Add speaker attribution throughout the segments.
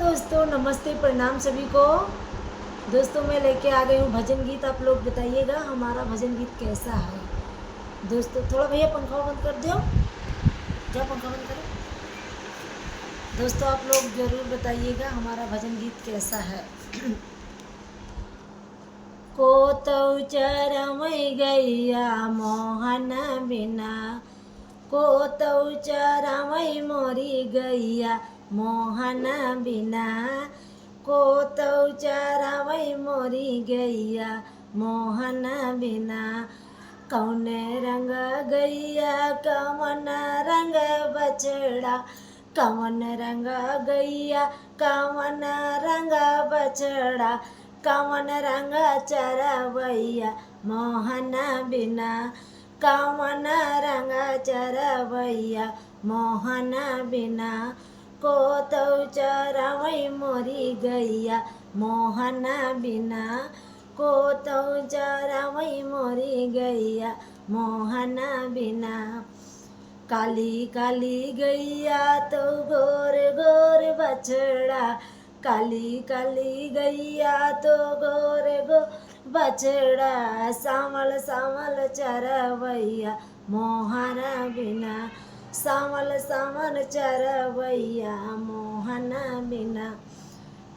Speaker 1: दोस्तों, नमस्ते, प्रणाम सभी को। दोस्तों, मैं लेके आ गई हूँ भजन गीत। आप लोग बताइएगा हमारा भजन गीत कैसा है। दोस्तों, थोड़ा भैया पंखा बंद कर दो। क्या पंखा बंद करो। दोस्तों, आप लोग ज़रूर बताइएगा हमारा भजन गीत कैसा है। को तो चरमई गैया मोहन बिना, को तो चरमई मोरी गैया मोहन बिना, को तो चरमई मोरी गैया मोहन बिना। कौन रंग गैया कवन रंग बछड़ा, कवन रंग गैया कवन रंग बछड़ा, कवन रंग चरवैया मोहन बिना, कवन रंग चरवैया मोहन बिना। को तो चरवै मोरी गैया मोहन बिना, को तो चरवै मोरी गैया मोहन बिना। काली काली गैया तो गोर गोर बछड़ा, काली काली गैया तो गोर गोर बछड़ा, सावल सावल चरवैया मोहन बिना, सावल सावल चरवैया मोहन बिना।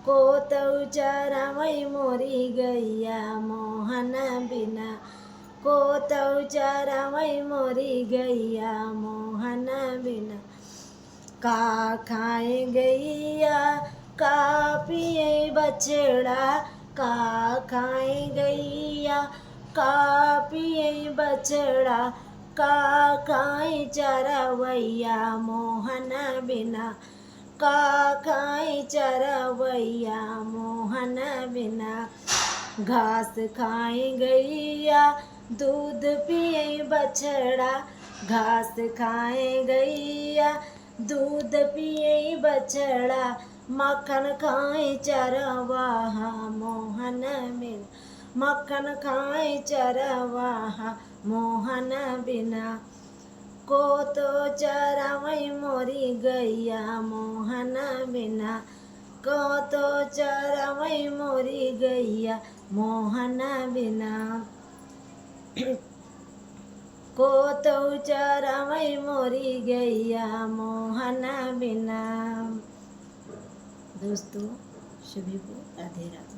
Speaker 1: को तो चरवै मोरी गैया मोहन बिना, को तो चरवै मोरी गैया मोहन बिना। का खाए गैया का पिए बछड़ा, का खाए गैया का पिए बछड़ा, का खाए चरवैया मोहन बिना, का खाए चरवैया मोहन बिना। घास खाए गैया दूध पिए बछड़ा, घास खाए गैया दूध पिए बछड़ा, मक्खन खाए चरवाहा मोहन बिना, मक्खन खाए चरवाहा मोहन बिना। को तो चरवै मोरी गैया मोहन बिना, को तो चरवै मोरी गैया मोहन बिना। को तो चरवै मोरी गैया मोहन बिना। दोस्तों, सभी को राधे राधे।